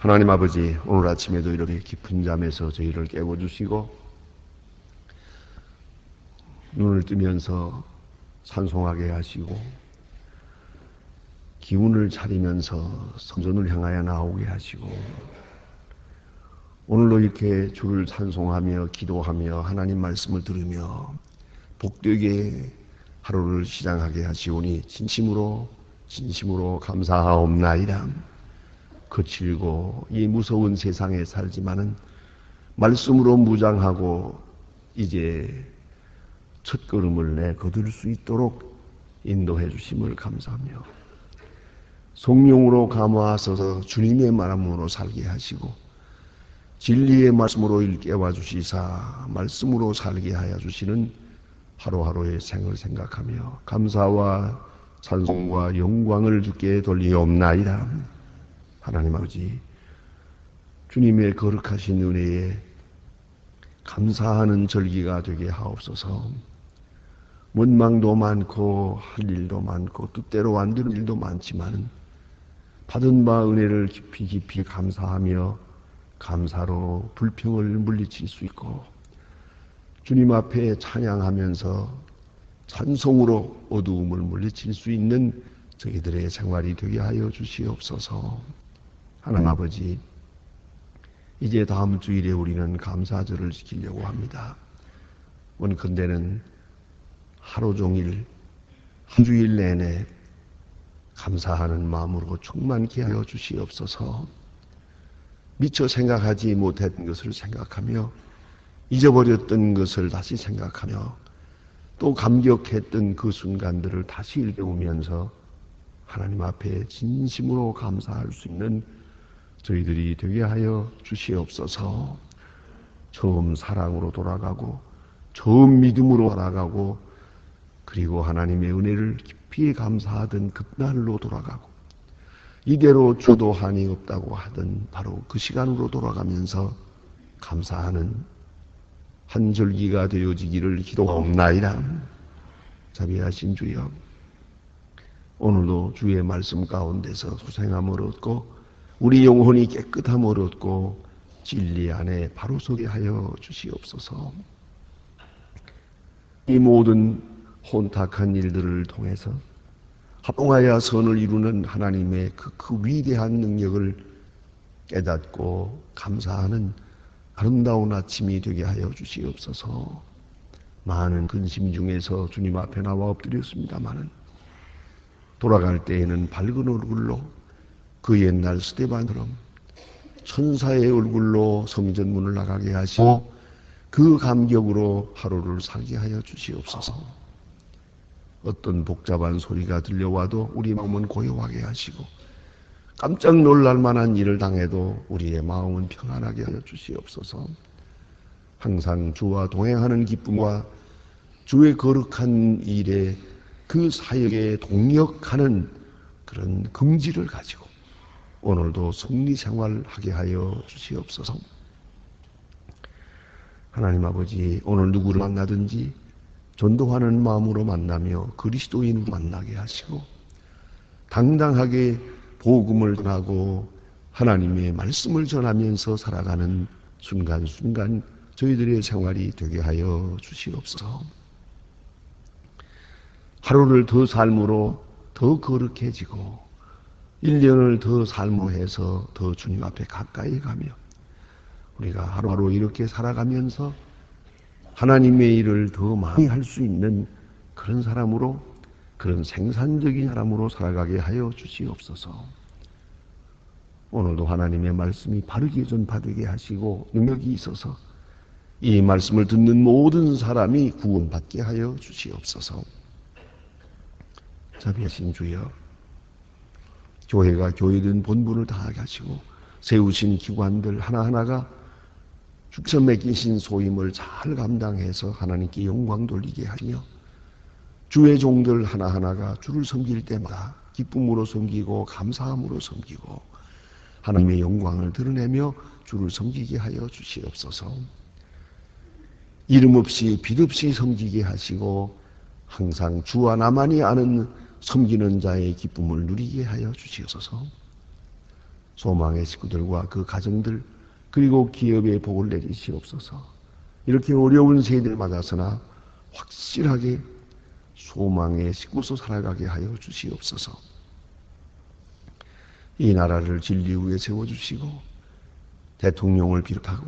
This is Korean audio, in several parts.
하나님 아버지, 오늘 아침에도 이렇게 깊은 잠에서 저희를 깨워주시고 눈을 뜨면서 찬송하게 하시고 기운을 차리면서 성전을 향하여 나오게 하시고 오늘도 이렇게 주를 찬송하며 기도하며 하나님 말씀을 들으며 복되게 하루를 시작하게 하시오니 진심으로 감사하옵나이다. 거칠고 이 무서운 세상에 살지만은 말씀으로 무장하고 이제 첫걸음을 내거둘 수 있도록 인도해 주심을 감사하며 성령으로 감화하셔서 주님의 말씀으로 살게 하시고 진리의 말씀으로 일깨워 주시사 말씀으로 살게 하여 주시는 하루하루의 생을 생각하며 감사와 찬송과 영광을 주께 돌리옵나이다. 하나님 아버지, 주님의 거룩하신 은혜에 감사하는 절기가 되게 하옵소서. 원망도 많고 할 일도 많고 뜻대로 안 되는 일도 많지만 받은 바 은혜를 깊이 감사하며 감사로 불평을 물리칠 수 있고 주님 앞에 찬양하면서 찬송으로 어두움을 물리칠 수 있는 저희들의 생활이 되게 하여 주시옵소서. 하나님 아버지, 이제 다음 주일에 우리는 감사절을 지키려고 합니다. 원컨대는 하루 종일 한 주일 내내 감사하는 마음으로 충만케 하여 주시옵소서. 미처 생각하지 못했던 것을 생각하며 잊어버렸던 것을 다시 생각하며 또 감격했던 그 순간들을 다시 일깨우면서 하나님 앞에 진심으로 감사할 수 있는 저희들이 되게 하여 주시옵소서. 처음 사랑으로 돌아가고 처음 믿음으로 돌아가고 그리고 하나님의 은혜를 깊이 감사하던 그날로 돌아가고 이대로 줘도 한이 없다고 하던 바로 그 시간으로 돌아가면서 감사하는 한 절기가 되어지기를 기도하옵나이다. 자비하신 주여, 오늘도 주의 말씀 가운데서 소생함을 얻고 우리 영혼이 깨끗함을 얻고 진리 안에 바로 서게 하여 주시옵소서. 이 모든 혼탁한 일들을 통해서 합동하여 선을 이루는 하나님의 그 위대한 능력을 깨닫고 감사하는 아름다운 아침이 되게 하여 주시옵소서. 많은 근심 중에서 주님 앞에 나와 엎드렸습니다마는 돌아갈 때에는 밝은 얼굴로 그 옛날 스데반처럼 천사의 얼굴로 성전문을 나가게 하시고 그 감격으로 하루를 살게 하여 주시옵소서. 어떤 복잡한 소리가 들려와도 우리 마음은 고요하게 하시고 깜짝 놀랄 만한 일을 당해도 우리의 마음은 평안하게 하여 주시옵소서. 항상 주와 동행하는 기쁨과 주의 거룩한 일에 그 사역에 동역하는 그런 긍지를 가지고 오늘도 승리 생활하게 하여 주시옵소서. 하나님 아버지, 오늘 누구를 만나든지 전도하는 마음으로 만나며 그리스도인으로 만나게 하시고 당당하게 복음을 전하고 하나님의 말씀을 전하면서 살아가는 순간순간 저희들의 생활이 되게 하여 주시옵소서. 하루를 더 삶으로 더 거룩해지고 1년을 더 삶으로 해서 더 주님 앞에 가까이 가며 우리가 하루하루 이렇게 살아가면서 하나님의 일을 더 많이 할 수 있는 그런 사람으로, 그런 생산적인 사람으로 살아가게 하여 주시옵소서. 오늘도 하나님의 말씀이 바르게 전파되게 하시고 능력이 있어서 이 말씀을 듣는 모든 사람이 구원받게 하여 주시옵소서. 자비하신 주여, 교회가 교회된 본분을 다하게 하시고 세우신 기관들 하나하나가 주께서 맡기신 소임을 잘 감당해서 하나님께 영광 돌리게 하며 주의 종들 하나하나가 주를 섬길 때마다 기쁨으로 섬기고 감사함으로 섬기고 하나님의 영광을 드러내며 주를 섬기게 하여 주시옵소서. 이름 없이 빛 없이 섬기게 하시고 항상 주와 나만이 아는 섬기는 자의 기쁨을 누리게 하여 주시옵소서. 소망의 식구들과 그 가정들 그리고 기업에 복을 내리시옵소서. 이렇게 어려운 세대를 맞아서나 확실하게 소망의 식구로 살아가게 하여 주시옵소서. 이 나라를 진리 위에 세워주시고 대통령을 비롯하고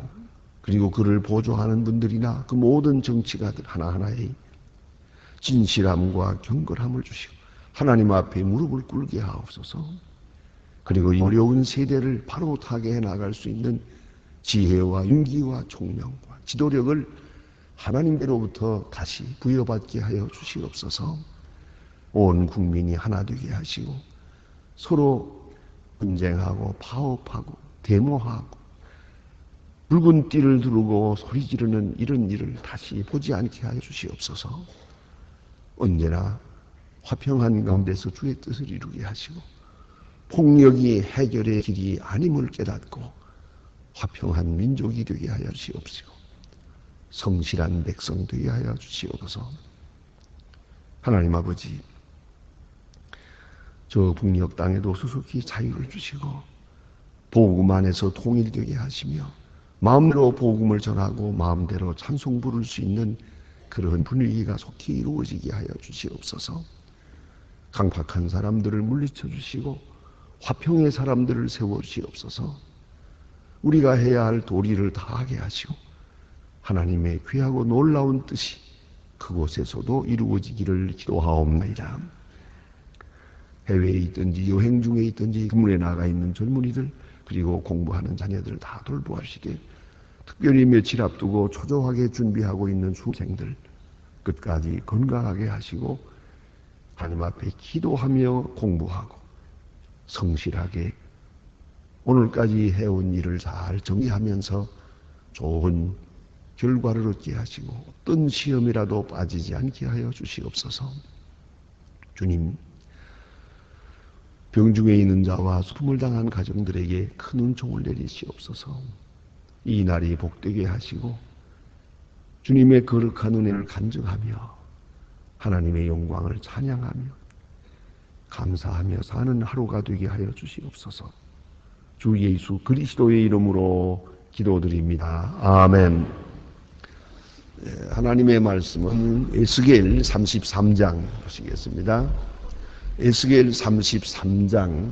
그리고 그를 보조하는 분들이나 그 모든 정치가들 하나하나의 진실함과 경건함을 주시고 하나님 앞에 무릎을 꿇게 하옵소서. 그리고 이 어려운 세대를 바로 타게 해나갈 수 있는 지혜와 용기와 총명과 지도력을 하나님께로부터 다시 부여받게 하여 주시옵소서. 온 국민이 하나 되게 하시고 서로 분쟁하고 파업하고 데모하고 붉은 띠를 두르고 소리 지르는 이런 일을 다시 보지 않게 하여 주시옵소서. 언제나 화평한 가운데서 주의 뜻을 이루게 하시고 폭력이 해결의 길이 아님을 깨닫고 화평한 민족이 되게 하여 주시옵시고 성실한 백성 되게 하여 주시옵소서. 하나님 아버지, 저 북녘 땅에도 수수히 자유를 주시고 복음 안에서 통일되게 하시며 마음대로 복음을 전하고 마음대로 찬송 부를 수 있는 그런 분위기가 속히 이루어지게 하여 주시옵소서. 강팍한 사람들을 물리쳐 주시고 화평의 사람들을 세워 주시옵소서. 우리가 해야 할 도리를 다하게 하시고 하나님의 귀하고 놀라운 뜻이 그곳에서도 이루어지기를 기도하옵나이다. 해외에 있든지 여행 중에 있든지 군문에 나가 있는 젊은이들 그리고 공부하는 자녀들 다 돌보아주시게, 특별히 며칠 앞두고 초조하게 준비하고 있는 수생들 끝까지 건강하게 하시고 하나님 앞에 기도하며 공부하고 성실하게 오늘까지 해온 일을 잘 정리하면서 좋은 결과를 얻게 하시고 어떤 시험이라도 빠지지 않게 하여 주시옵소서. 주님, 병중에 있는 자와 수품을 당한 가정들에게 큰 은총을 내리시옵소서. 이 날이 복되게 하시고 주님의 거룩한 은혜를 간증하며 하나님의 영광을 찬양하며 감사하며 사는 하루가 되게 하여 주시옵소서. 주 예수 그리스도의 이름으로 기도드립니다. 아멘. 하나님의 말씀은 에스겔 33장 보시겠습니다. 에스겔 33장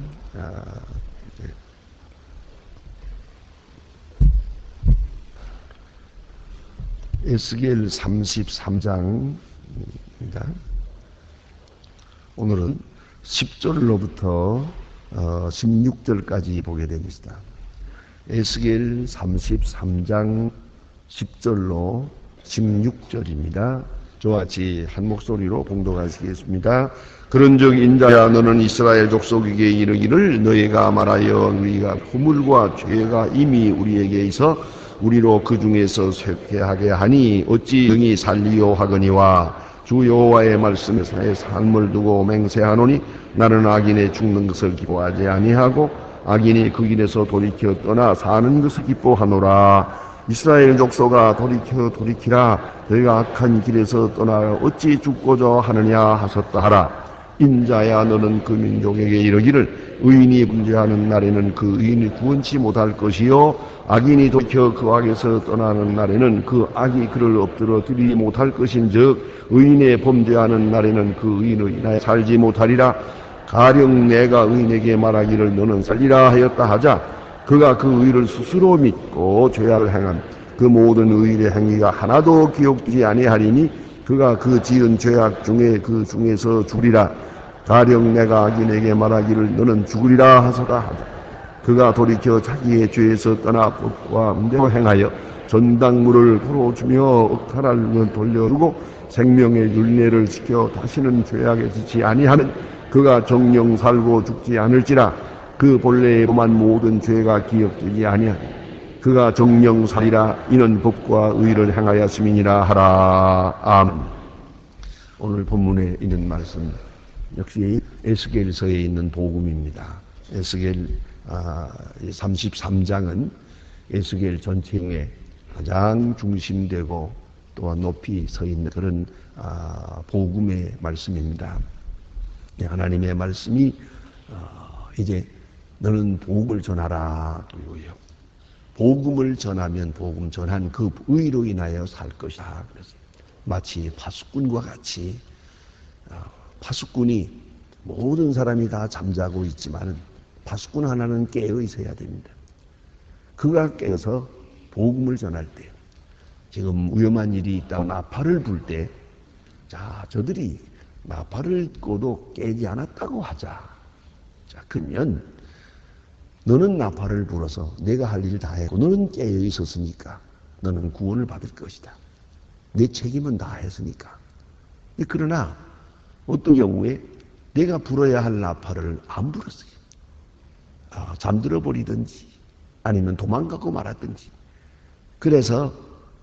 에스겔 33장입니다. 오늘은 10절로부터 16절까지 보게 됩니다. 에스겔 33장 10절로 16절입니다. 저와 같이 한 목소리로 봉독하시겠습니다. 그런즉 인자야, 너는 이스라엘 족속에게 이르기를, 너희가 말하여 우리가 후물과 죄가 이미 우리에게 있어 우리로 그 중에서 쇠퇴하게 하니 어찌 능히 살리요 하거니와, 주 여호와의 말씀에서의 삶을 두고 맹세하노니 나는 악인의 죽는 것을 기뻐하지 아니하고 악인이 그 길에서 돌이켜 떠나 사는 것을 기뻐하노라. 이스라엘 족속아, 돌이키라. 너희가 악한 길에서 떠나 어찌 죽고자 하느냐 하셨다 하라. 인자야, 너는 그 민족에게 이르기를, 의인이 범죄하는 날에는 그 의인이 구원치 못할 것이요 악인이 돌이켜 그 악에서 떠나는 날에는 그 악이 그를 엎드러 들이지 못할 것인즉, 의인의 범죄하는 날에는 그 의인의 인하여 살지 못하리라. 가령 내가 의인에게 말하기를 너는 살리라 하였다 하자, 그가 그 의를 스스로 믿고 죄악을 행한 그 모든 의인의 행위가 하나도 기억되지 아니하리니 그가 그 지은 죄악 중에 그 중에서 죽으리라. 가령 내가 악인에게 말하기를 너는 죽으리라 하소다 하자, 그가 돌이켜 자기의 죄에서 떠나 법과 문대로 행하여 전당물을 도로 주며 억탈을 돌려주고 생명의 율례를 지켜 다시는 죄악에 지치 아니하는 그가 정령 살고 죽지 않을지라. 그 본래에 범한 모든 죄가 기억되지 아니하니 그가 정령 살리라. 이는 법과 의를 행하였음이니라 하라. 아멘. 오늘 본문에 있는 말씀 역시 에스겔서에 있는 복음입니다. 에스겔 33장은 에스겔 전체에 가장 중심되고 또한 높이 서 있는 그런 복음의 말씀입니다. 하나님의 말씀이 이제 너는 복음을 전하라. 또요. 복음을 전하면 복음 전한 그 의로 인하여 살 것이다. 그래서 마치 파수꾼과 같이 파수꾼이 모든 사람이 다 잠자고 있지만 파수꾼 하나는 깨어 있어야 됩니다. 그가 깨어서 복음을 전할 때 지금 위험한 일이 있다고 나팔을 불 때 자, 저들이 나팔을 꺼도 깨지 않았다고 하자. 자, 그러면 너는 나팔을 불어서 내가 할 일 다 했고 너는 깨어 있었으니까 너는 구원을 받을 것이다. 내 책임은 다 했으니까. 그러나 어떤 경우에 내가 불어야 할 나팔을 안 불었어요. 잠들어 버리든지 아니면 도망가고 말았든지. 그래서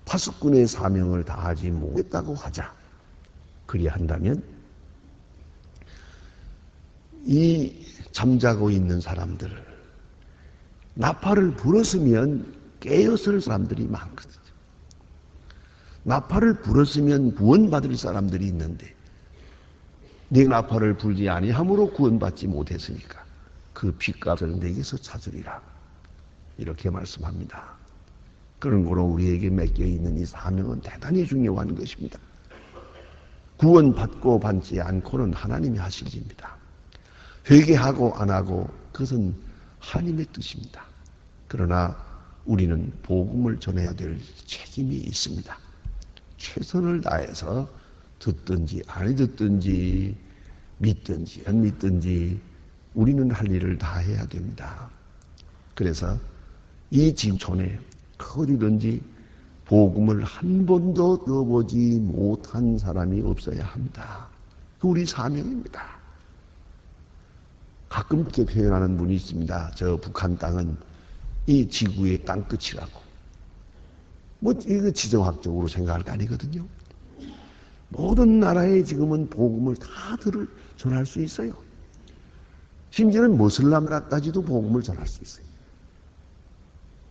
파수꾼의 사명을 다하지 못했다고 하자. 그리 한다면 이 잠자고 있는 사람들을 나팔을 불었으면 깨었을 사람들이 많거든요. 나팔을 불었으면 구원받을 사람들이 있는데 내가 나팔을 불지 아니함으로 구원받지 못했으니까 그 핏값을 내게서 찾으리라. 이렇게 말씀합니다. 그런 거로 우리에게 맡겨있는 이 사명은 대단히 중요한 것입니다. 구원받고 받지 않고는 하나님이 하실 일입니다. 회개하고 안 하고 그것은 하나님의 뜻입니다. 그러나 우리는 복음을 전해야 될 책임이 있습니다. 최선을 다해서 듣든지 안 듣든지 믿든지 안 믿든지 우리는 할 일을 다 해야 됩니다. 그래서 이 지구촌에 어디든지 복음을 한 번도 들어보지 못한 사람이 없어야 합니다. 그 우리 사명입니다. 가끔 이렇게 표현하는 분이 있습니다. 저 북한 땅은 이 지구의 땅끝이라고. 뭐 이거 지정학적으로 생각할 거 아니거든요. 모든 나라에 지금은 복음을 다 전할 수 있어요. 심지어는 모슬람 나라까지도 복음을 전할 수 있어요.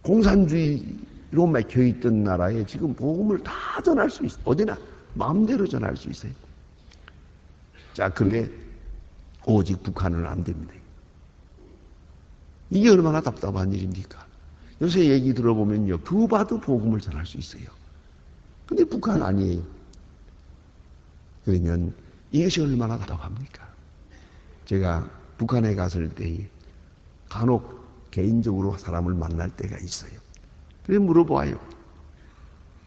공산주의로 막혀있던 나라에 지금 복음을 다 전할 수 있어요. 어디나 마음대로 전할 수 있어요. 자, 그런데 오직 북한은 안 됩니다. 이게 얼마나 답답한 일입니까? 요새 얘기 들어보면요, 큐바도 복음을 전할 수 있어요. 근데 북한 아니에요. 그러면 이것이 얼마나 답답합니까? 제가 북한에 갔을 때 간혹 개인적으로 사람을 만날 때가 있어요. 그래서 물어봐요.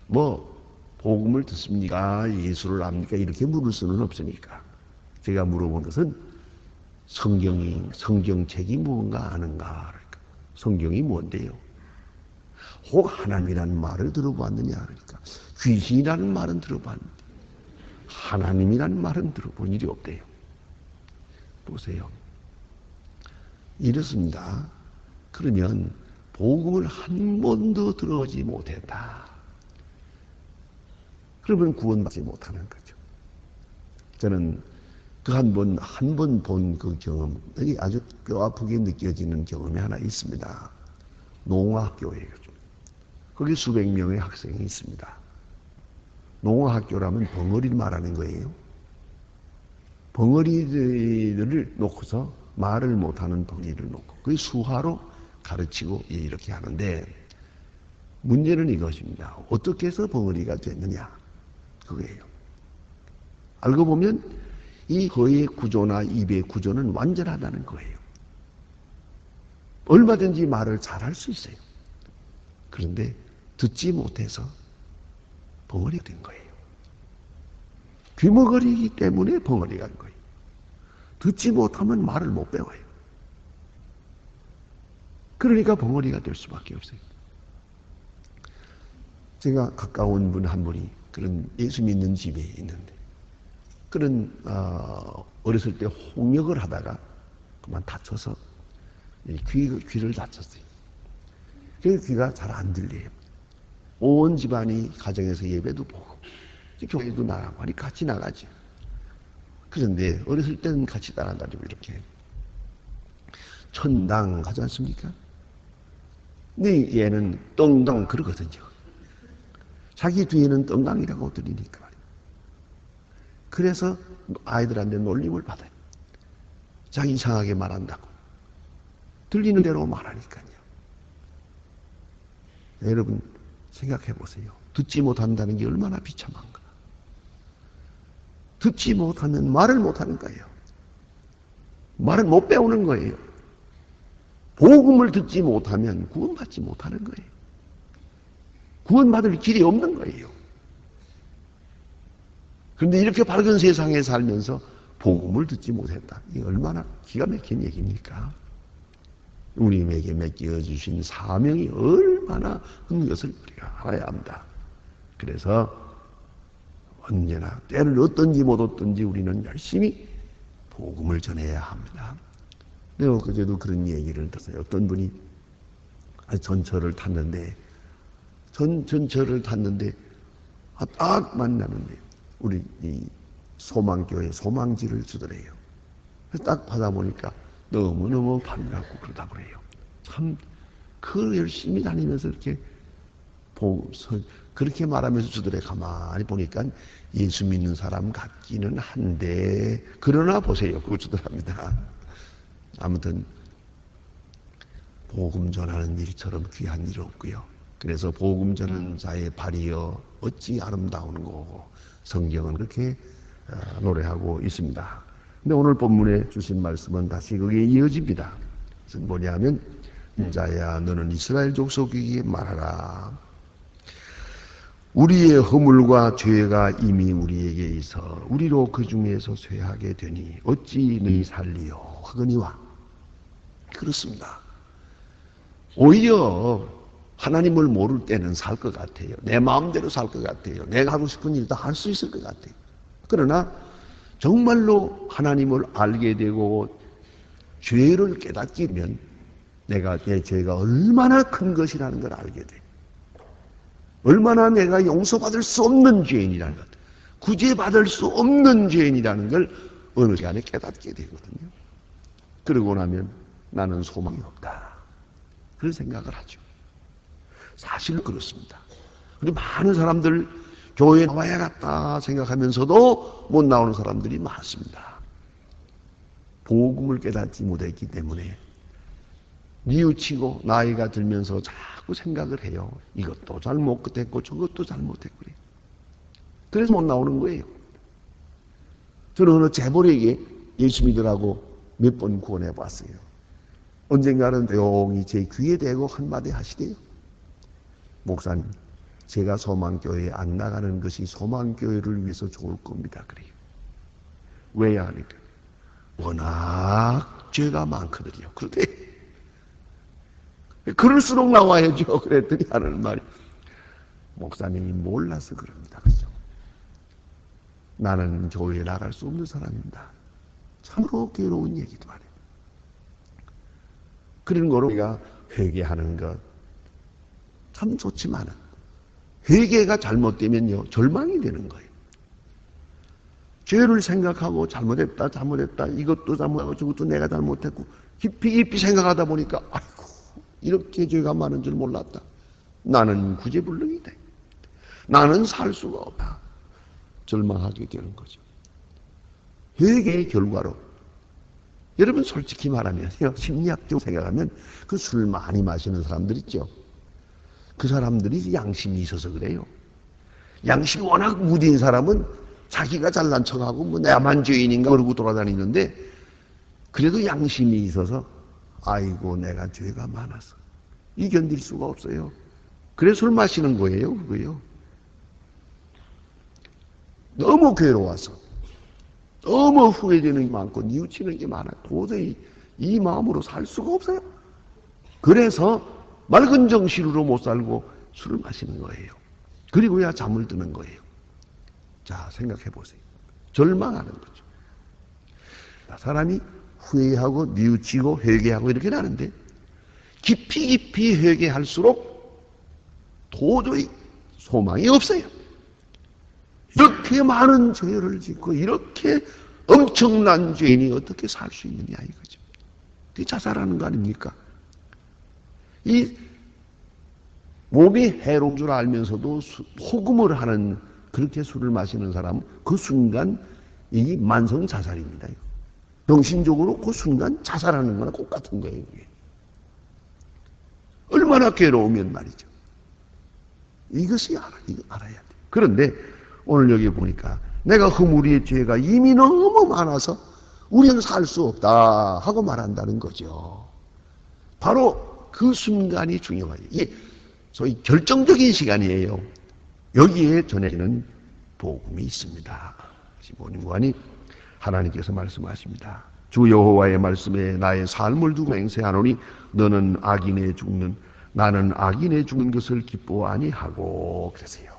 뭐 복음을 듣습니까? 예수를 압니까? 이렇게 물을 수는 없으니까. 제가 물어본 것은 성경책이 뭔가 아는가? 성경이 뭔데요? 혹 하나님이라는 말을 들어봤느냐? 그러니까 귀신이라는 말은 들어봤는데 하나님이라는 말은 들어본 일이 없대요. 보세요. 이렇습니다. 그러면 복음을 한 번도 들어보지 못했다. 그러면 구원받지 못하는 거죠. 저는 그 한 번 본 그 경험, 여기 아주 뼈아프게 느껴지는 경험이 하나 있습니다. 농어학교예요. 거기 수백 명의 학생이 있습니다. 농어학교라면 벙어리를 말하는 거예요. 벙어리들을 놓고서 말을 못하는 벙어리를 놓고 그 수화로 가르치고 이렇게 하는데 문제는 이것입니다. 어떻게 해서 벙어리가 됐느냐? 그거예요. 알고 보면 이 거의 구조나 입의 구조는 완전하다는 거예요. 얼마든지 말을 잘할 수 있어요. 그런데 듣지 못해서 벙어리가 된 거예요. 귀머거리이기 때문에 벙어리가 된 거예요. 듣지 못하면 말을 못 배워요. 그러니까 벙어리가 될 수밖에 없어요. 제가 가까운 분 한 분이 그런 예수 믿는 집에 있는데 그런 어렸을 때 홍역을 하다가 그만 다쳐서 귀를 다쳤어요. 그래서 귀가 잘 안 들려요. 온 집안이 가정에서 예배도 보고 교회도 나가고 하니 같이 나가죠. 그런데 어렸을 때는 같이 따라다니고 이렇게 천당 가지 않습니까? 근데 얘는 떵당 그러거든요. 자기 뒤에는 떵당이라고 들리니까 말이에요. 그래서 아이들한테 놀림을 받아요. 자기 이상하게 말한다고. 들리는 대로 말하니까요. 여러분 생각해 보세요. 듣지 못한다는 게 얼마나 비참한가. 듣지 못하면 말을 못하는 거예요. 말을 못 배우는 거예요. 복음을 듣지 못하면 구원받지 못하는 거예요. 구원받을 길이 없는 거예요. 그런데 이렇게 밝은 세상에 살면서 복음을 듣지 못했다. 이게 얼마나 기가 막힌 얘기입니까? 우리에게 맡겨주신 사명이 얼마나 큰 것을 우리가 알아야 합니다. 그래서 언제나 때를 얻든지 못 얻든지 우리는 열심히 복음을 전해야 합니다. 내가 그제도 그런 얘기를 들었어요. 어떤 분이 전철을 탔는데 전철을 탔는데 딱 만나는데 우리 이 소망교회 소망지를 주더래요. 딱 받아보니까 너무너무 반갑고 그러다 그래요. 참 그 열심히 다니면서 이렇게 그렇게 말하면서 주더래. 가만히 보니까 예수 믿는 사람 같기는 한데 그러나 보세요. 그거 주더랍니다. 아무튼 복음 전하는 일처럼 귀한 일 없고요. 그래서 복음 전하는 자의 발이여 어찌 아름다운 거고 성경은 그렇게 노래하고 있습니다. 근데 오늘 본문에 주신 말씀은 다시 거기에 이어집니다. 그래서 뭐냐면 자야 너는 이스라엘 족속에게 말하라. 우리의 허물과 죄가 이미 우리에게 있어 우리로 그 중에서 쇠하게 되니 어찌 너희 살리요 하거니와. 그렇습니다. 오히려 하나님을 모를 때는 살 것 같아요. 내 마음대로 살 것 같아요. 내가 하고 싶은 일 다 할 수 있을 것 같아요. 그러나 정말로 하나님을 알게 되고 죄를 깨닫게 되면 내가 내 죄가 얼마나 큰 것이라는 걸 알게 돼요. 얼마나 내가 용서받을 수 없는 죄인이라는 것, 구제받을 수 없는 죄인이라는 걸 어느 시간에 깨닫게 되거든요. 그러고 나면 나는 소망이 없다. 그런 생각을 하죠. 사실 그렇습니다. 우리 많은 사람들 교회에 나와야겠다 생각하면서도 못 나오는 사람들이 많습니다. 복음을 깨닫지 못했기 때문에 뉘우치고 나이가 들면서 자꾸 생각을 해요. 이것도 잘못했고 저것도 잘못했고 그래요. 그래서 못 나오는 거예요. 저는 어느 재벌에게 예수 믿으라고 몇 번 구원해 봤어요. 언젠가는 조용히 제 귀에 대고 한마디 하시대요. 목사님, 제가 소망교회에 안 나가는 것이 소망교회를 위해서 좋을 겁니다. 그래요. 왜야 하니까 워낙 죄가 많거든요. 그런데 그럴수록 나와야죠. 그랬더니 하는 말이 목사님이 몰라서 그럽니다. 그죠? 나는 교회에 나갈 수 없는 사람입니다. 참으로 괴로운 얘기도 하네요. 그런 거로 우리가 회개하는 것 참 좋지만 회개가 잘못되면요 절망이 되는 거예요. 죄를 생각하고 잘못했다 이것도 잘못하고 저것도 내가 잘못했고 깊이 생각하다 보니까 아이고 이렇게 죄가 많은 줄 몰랐다. 나는 구제불능이다. 나는 살 수가 없다. 절망하게 되는 거죠. 회개의 결과로 여러분 솔직히 말하면요 심리학적으로 생각하면 그 술 많이 마시는 사람들 있죠. 그 사람들이 양심이 있어서 그래요. 양심이 워낙 무딘 사람은 자기가 잘난 척하고 뭐 나만 죄인인가 그러고 돌아다니는데 그래도 양심이 있어서 아이고 내가 죄가 많아서 이 견딜 수가 없어요. 그래서 술 마시는 거예요. 그거요. 너무 괴로워서 너무 후회되는 게 많고 뉘우치는 게 많아. 도저히 이 마음으로 살 수가 없어요. 그래서 맑은 정신으로 못 살고 술을 마시는 거예요. 그리고야 잠을 드는 거예요. 자, 생각해 보세요. 절망하는 거죠. 사람이 후회하고 뉘우치고 회개하고 이렇게 하는데 깊이 회개할수록 도저히 소망이 없어요. 이렇게 많은 죄를 짓고 이렇게 엄청난 죄인이 어떻게 살 수 있느냐 이거죠. 그게 자살하는 거 아닙니까? 이 몸이 해로운 줄 알면서도 호금을 하는 그렇게 술을 마시는 사람은 그 순간 이 만성 자살입니다. 정신적으로 그 순간 자살하는 거나 똑같은 거예요. 얼마나 괴로우면 말이죠. 이거 알아야 돼. 그런데 오늘 여기 보니까 내가 허물의 죄가 이미 너무 많아서 우리는 살 수 없다 하고 말한다는 거죠. 바로 그 순간이 중요해요. 이게 소위 결정적인 시간이에요. 여기에 전해지는 복음이 있습니다. 15년간이 하나님께서 말씀하십니다. 주 여호와의 말씀에 나의 삶을 두고 맹세하노니 너는 악인에 죽는 나는 악인에 죽는 것을 기뻐 아니하고 그러세요.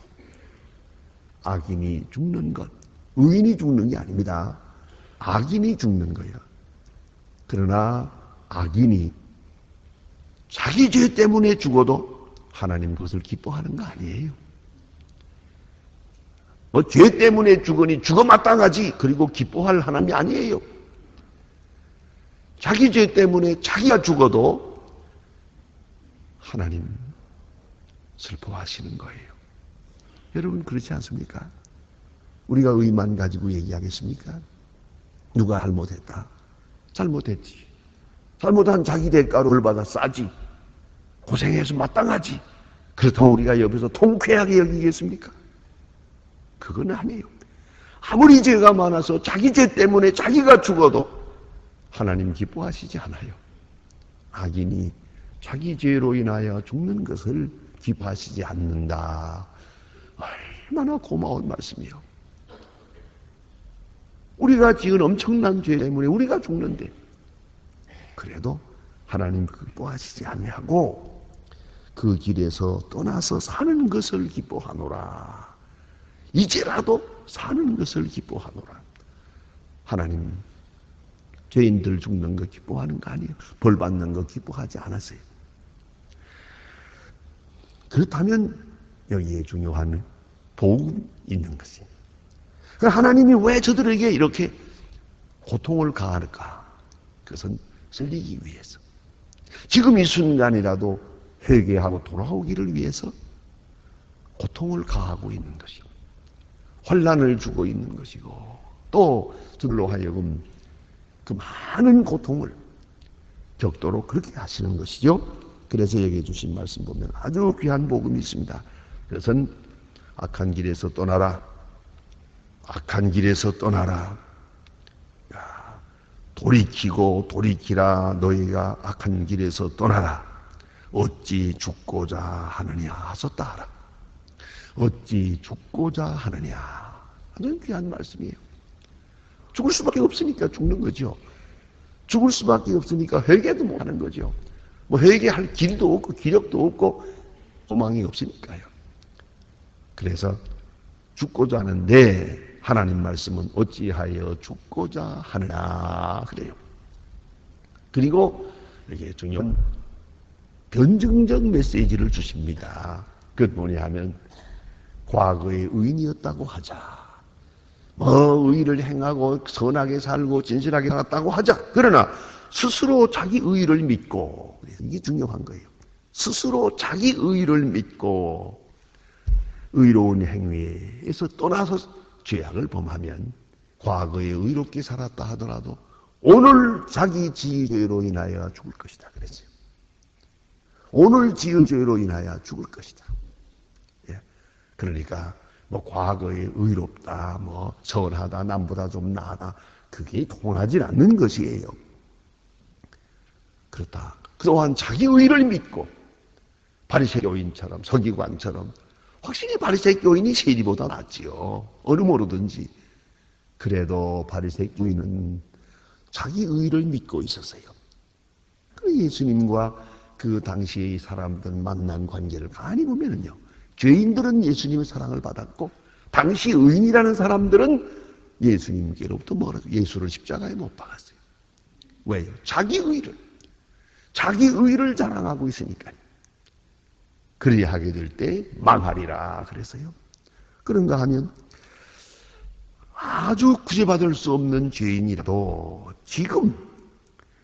악인이 죽는 것, 의인이 죽는 게 아닙니다. 악인이 죽는 거예요. 그러나 악인이 자기 죄 때문에 죽어도 하나님 그것을 기뻐하는 거 아니에요. 뭐 죄 때문에 죽으니 죽어 마땅하지 그리고 기뻐할 하나님이 아니에요. 자기 죄 때문에 자기가 죽어도 하나님 슬퍼하시는 거예요. 여러분 그렇지 않습니까? 우리가 의만 가지고 얘기하겠습니까? 누가 잘못했다. 잘못했지. 잘못한 자기 대가를 받아 싸지. 고생해서 마땅하지. 그렇다고 우리가 옆에서 통쾌하게 여기겠습니까? 그건 아니에요. 아무리 죄가 많아서 자기 죄 때문에 자기가 죽어도 하나님 기뻐하시지 않아요. 악인이 자기 죄로 인하여 죽는 것을 기뻐하시지 않는다. 얼마나 고마운 말씀이요. 우리가 지은 엄청난 죄 때문에 우리가 죽는데 그래도 하나님 기뻐하시지 아니하고 그 길에서 떠나서 사는 것을 기뻐하노라. 이제라도 사는 것을 기뻐하노라. 하나님 죄인들 죽는 거 기뻐하는 거 아니에요. 벌 받는 거 기뻐하지 않았어요. 그렇다면 여기에 중요한 복음이 있는 것이에요. 하나님이 왜 저들에게 이렇게 고통을 가할까? 그것은 살리기 위해서. 지금 이 순간이라도 회개하고 돌아오기를 위해서 고통을 가하고 있는 것이고 환난을 주고 있는 것이고 또 저들로 하여금 그 많은 고통을 겪도록 그렇게 하시는 것이죠. 그래서 얘기해 주신 말씀 보면 아주 귀한 복음이 있습니다. 그것은 악한 길에서 떠나라. 악한 길에서 떠나라. 돌이키라 너희가 악한 길에서 떠나라. 어찌 죽고자 하느냐 하셨다 하라. 어찌 죽고자 하느냐. 아주 귀한 말씀이에요. 죽을 수밖에 없으니까 죽는 거죠. 죽을 수밖에 없으니까 회개도 못하는 거죠. 뭐 회개할 길도 없고 기력도 없고 소망이 없으니까요. 그래서 죽고자 하는데 하나님 말씀은 어찌하여 죽고자 하느냐 그래요. 그리고 이게 중요한 변증적 메시지를 주십니다. 그것 뭐냐 하면 과거의 의인이었다고 하자. 뭐 의를 행하고 선하게 살고 진실하게 살았다고 하자. 그러나 스스로 자기 의를 믿고 이게 중요한 거예요. 스스로 자기 의를 믿고 의로운 행위에서 떠나서 죄악을 범하면 과거에 의롭게 살았다 하더라도 오늘 자기 지죄로 인하여 죽을 것이다 그랬어요. 오늘 지은 죄로 인하여 죽을 것이다. 예. 그러니까 뭐 과거에 의롭다, 뭐 선하다, 남보다 좀 나아다 그게 통하지 않는 것이에요. 그렇다. 그동안 자기 의를 믿고 바리새교인처럼 서기관처럼 확실히 바리새교인이 세리보다 낫지요. 어느 모르든지. 그래도 바리새교인은 자기 의를 믿고 있었어요. 그 예수님과 그 당시의 사람들 만난 관계를 많이 보면은요. 죄인들은 예수님의 사랑을 받았고 당시 의인이라는 사람들은 예수님께로부터 멀어져 예수를 십자가에 못 박았어요. 왜요? 자기 의를 자랑하고 있으니까요. 그리하게 될 때 망하리라 그랬어요. 그런가 하면 아주 구제받을 수 없는 죄인이라도 지금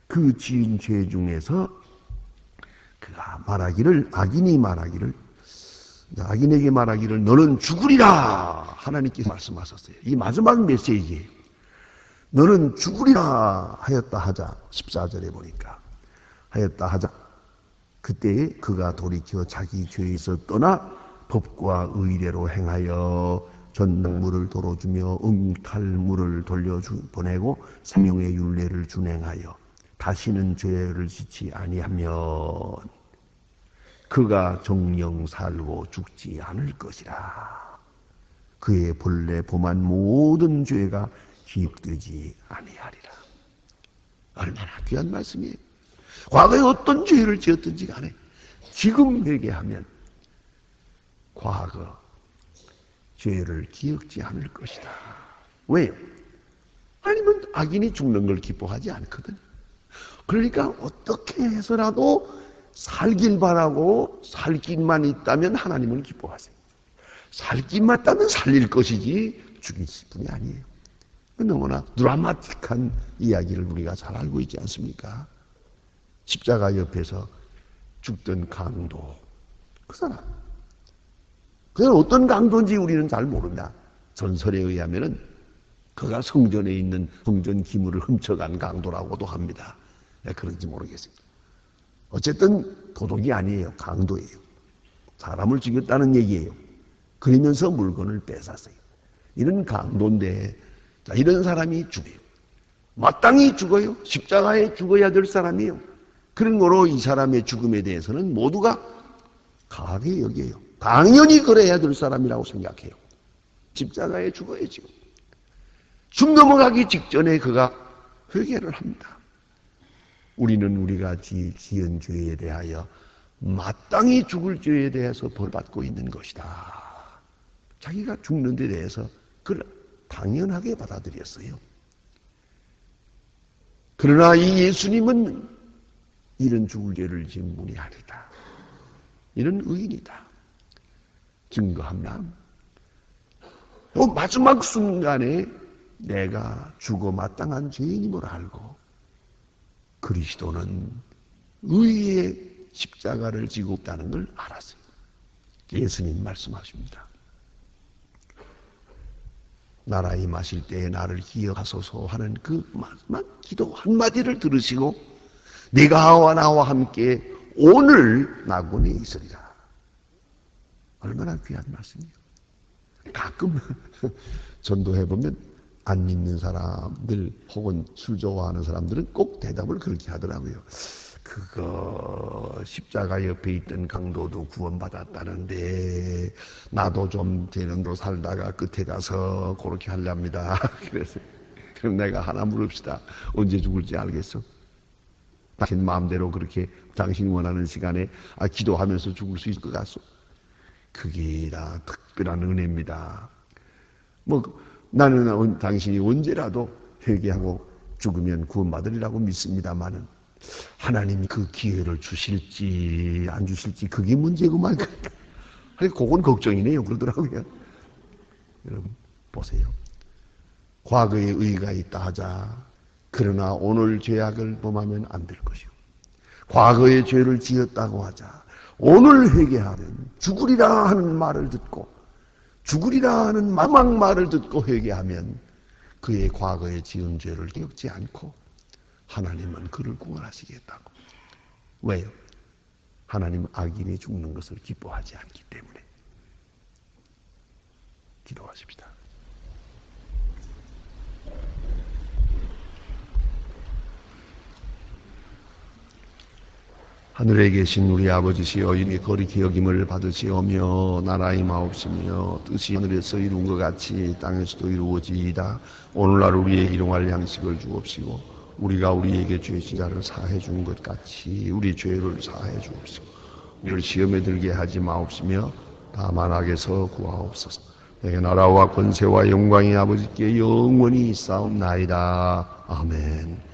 그 지은 죄 중에서 그가 말하기를 악인에게 말하기를 너는 죽으리라 하나님께서 말씀하셨어요. 이 마지막 메시지예요. 너는 죽으리라 하였다 하자. 14절에 보니까 하였다 하자. 그때 그가 돌이켜 자기 죄에서 떠나 법과 의례로 행하여 전능물을 도로주며 응탈물을 돌려보내고 생명의 율례를 준행하여 다시는 죄를 짓지 아니하면 그가 정령 살고 죽지 않을 것이라. 그의 본래 범한 모든 죄가 기억되지 아니하리라. 얼마나 귀한 말씀이에요. 과거에 어떤 죄를 지었든지 간에 지금 회개하면 과거 죄를 기억지 않을 것이다. 왜요? 아니면 악인이 죽는 걸 기뻐하지 않거든요. 그러니까 어떻게 해서라도 살길 바라고 살 길만 있다면 하나님을 기뻐하세요. 살 길만 있다면 살릴 것이지 죽이실 분이 아니에요. 너무나 드라마틱한 이야기를 우리가 잘 알고 있지 않습니까? 십자가 옆에서 죽던 강도, 그 사람. 그는 어떤 강도인지 우리는 잘 모른다. 전설에 의하면은 그가 성전에 있는 성전 기물을 훔쳐간 강도라고도 합니다. 그런지 모르겠습니다. 어쨌든 도둑이 아니에요. 강도예요. 사람을 죽였다는 얘기예요. 그러면서 물건을 뺏었어요. 이런 강도인데, 자, 이런 사람이 죽어요. 마땅히 죽어요. 십자가에 죽어야 될 사람이에요. 그런 거로 이 사람의 죽음에 대해서는 모두가 강하게 여겨요. 당연히 그래야 될 사람이라고 생각해요. 십자가에 죽어야죠. 숨 넘어가기 직전에 그가 회개를 합니다. 우리는 우리가 지은 죄에 대하여 마땅히 죽을 죄에 대해서 벌받고 있는 것이다. 자기가 죽는 데 대해서 그걸 당연하게 받아들였어요. 그러나 이 예수님은 이런 죽을 죄를 지은 분이 아니다. 이런 의인이다. 증거합니다. 마지막 순간에 내가 죽어 마땅한 죄인임을 알고 그리스도는 의의 십자가를 지고 있다는 걸 알았어요. 예수님 말씀하십니다. 나라에 마실 때에 나를 기억하소서 하는 그 마지막 기도 한마디를 들으시고 네가 나와 함께 오늘 낙원에 있으리라. 얼마나 귀한 말씀이에요. 가끔 전도해보면 안 믿는 사람들 혹은 술 좋아하는 사람들은 꼭 대답을 그렇게 하더라고요. 그거 십자가 옆에 있던 강도도 구원받았다는데 나도 좀 되는도 살다가 끝에 가서 그렇게 하렵니다. 그래서 그럼 내가 하나 물읍시다. 언제 죽을지 알겠어? 당신 마음대로 그렇게 당신이 원하는 시간에 기도하면서 죽을 수 있을 것 같소? 그게 다 특별한 은혜입니다. 나는 당신이 언제라도 회개하고 죽으면 구원받으리라고 믿습니다만은 하나님이 그 기회를 주실지 안 주실지 그게 문제구만. 그건 걱정이네요. 그러더라고요. 여러분 보세요. 과거에 의가 있다 하자. 그러나 오늘 죄악을 범하면 안 될 것이요. 과거에 죄를 지었다고 하자. 오늘 회개하면 죽으리라 하는 말을 듣고 죽으리라 하는 마지막 말을 듣고 회개하면 그의 과거에 지은 죄를 기억지 않고 하나님은 그를 구원하시겠다고. 왜요? 하나님은 악인이 죽는 것을 기뻐하지 않기 때문에. 기도하십시다. 하늘에 계신 우리 아버지시여, 이니 거룩히 여김을 받으시오며 나라의 마옵시며 뜻이 하늘에서 이룬 것 같이 땅에서도 이루어지이다. 오늘날 우리의 일용할 양식을 주옵시고 우리가 우리에게 죄진 자를 사해 준 것 같이 우리 죄를 사해 주옵시고 우리를 시험에 들게 하지 마옵시며 다만 악에서 구하옵소서. 내게 나라와 권세와 영광이 아버지께 영원히 있사옵나이다. 아멘.